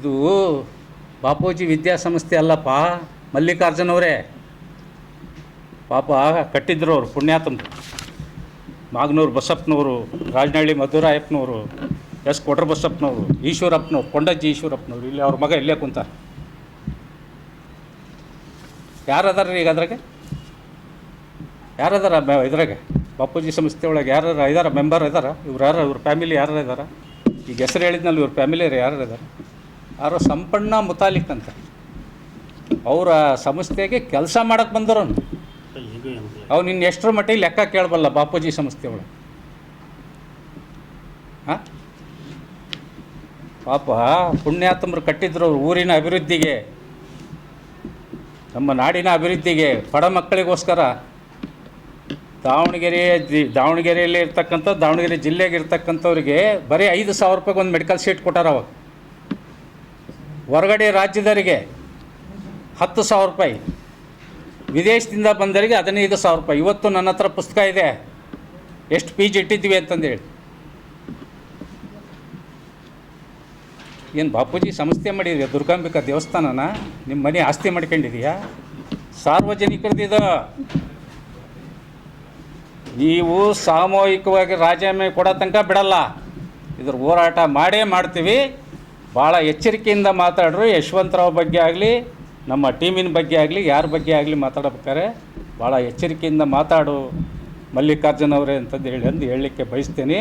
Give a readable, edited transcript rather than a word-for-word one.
ಇದು ಬಾಪೂಜಿ ವಿದ್ಯಾಸಂಸ್ಥೆ ಅಲ್ಲಪ್ಪ, ಮಲ್ಲಿಕಾರ್ಜುನ್ ಅವರೇ. ಪಾಪ ಕಟ್ಟಿದ್ರು ಅವರು ಪುಣ್ಯಾತ್ಮರು. ಮಾಗನೂರು ಬಸಪ್ಪನವರು, ರಾಜನಹಳ್ಳಿ ಮಧುರಾಯಪ್ಪನವರು, ಎಸ್ ಕೊಟ್ರ ಬಸಪ್ಪನವರು, ಈಶ್ವರಪ್ಪನವ್ರು, ಕೊಂಡಜ್ಜಿ ಈಶ್ವರಪ್ಪನವರು. ಇಲ್ಲಿ ಅವ್ರ ಮಗ ಇಲ್ಲೇ ಕುಂತ. ಯಾರದಾರ ಈಗ ಅದ್ರಾಗೆ? ಯಾರದಾರ ಇದ್ರಾಗೆ ಬಾಪೂಜಿ ಸಂಸ್ಥೆ ಒಳಗೆ ಯಾರು ಇದಾರ? ಮೆಂಬರ್ ಇದ್ದಾರ? ಇವ್ರ ಫ್ಯಾಮಿಲಿ ಯಾರು ಇದ್ದಾರ? ಈಗ ಹೆಸರು ಹೇಳಿದ್ನಲ್ಲಿ ಇವ್ರ ಫ್ಯಾಮಿಲಿ ಯಾರು ಇದ್ದಾರೆ? ಯಾರೋ ಸಂಪಣ್ಣ ಮುತಾಲಿಕ್ ಅಂತ, ಅವರ ಸಂಸ್ಥೆಗೆ ಕೆಲಸ ಮಾಡೋಕ್ಕೆ ಬಂದವನು. ಅವ್ನು ಇನ್ನು ಎಷ್ಟರ ಮಟ್ಟಿಗೆ ಲೆಕ್ಕ ಕೇಳಬಲ್ಲ ಬಾಪೂಜಿ ಸಂಸ್ಥೆ ಒಳಗೆ. ಹಾಂ, ಪಾಪ ಪುಣ್ಯಾತ್ಮರು ಕಟ್ಟಿದ್ರು ಅವ್ರ ಊರಿನ ಅಭಿವೃದ್ಧಿಗೆ, ನಮ್ಮ ನಾಡಿನ ಅಭಿವೃದ್ಧಿಗೆ, ಬಡ ಮಕ್ಕಳಿಗೋಸ್ಕರ. ದಾವಣಗೆರೆಯಲ್ಲಿ ಇರ್ತಕ್ಕಂಥ, ದಾವಣಗೆರೆ ಜಿಲ್ಲೆಗೆ ಇರ್ತಕ್ಕಂಥವ್ರಿಗೆ ಬರೀ 5,000 ರೂಪಾಯಿಗೆ ಒಂದು ಮೆಡಿಕಲ್ ಸೀಟ್ ಕೊಟ್ಟಾರ ಅವಾಗ. ಹೊರಗಡೆ ರಾಜ್ಯದವರಿಗೆ 10,000 ರೂಪಾಯಿ, ವಿದೇಶದಿಂದ ಬಂದವರಿಗೆ 15,000 ರೂಪಾಯಿ. ಇವತ್ತು ನನ್ನ ಹತ್ರ ಪುಸ್ತಕ ಇದೆ, ಎಷ್ಟು ಫೀಸ್ ಇಟ್ಟಿದ್ವಿ ಅಂತಂದೇಳಿ. ಏನು ಬಾಪೂಜಿ ಸಂಸ್ಥೆ ಮಾಡಿದ್ಯಾ? ದುರ್ಗಾಂಬಿಕಾ ದೇವಸ್ಥಾನನ ನಿಮ್ಮ ಮನೆ ಆಸ್ತಿ ಮಾಡ್ಕೊಂಡಿದೀಯಾ? ಸಾರ್ವಜನಿಕರದಿದ. ನೀವು ಸಾಮೂಹಿಕವಾಗಿ ರಾಜೀನಾಮೆ ಕೊಡೋ ತನಕ ಬಿಡಲ್ಲ, ಇದ್ರ ಹೋರಾಟ ಮಾಡೇ ಮಾಡ್ತೀವಿ. ಭಾಳ ಎಚ್ಚರಿಕೆಯಿಂದ ಮಾತಾಡ್ರು. ಯಶವಂತರಾವ್ ಬಗ್ಗೆ ಆಗಲಿ, ನಮ್ಮ ಟೀಮಿನ ಬಗ್ಗೆ ಆಗಲಿ, ಯಾರ ಬಗ್ಗೆ ಆಗಲಿ ಮಾತಾಡಬೇಕಾದ್ರೆ ಭಾಳ ಎಚ್ಚರಿಕೆಯಿಂದ ಮಾತಾಡು ಮಲ್ಲಿಕಾರ್ಜುನ್ ಅವರೇ ಅಂತಂದು ಹೇಳಲಿಕ್ಕೆ ಬಯಸ್ತೀನಿ.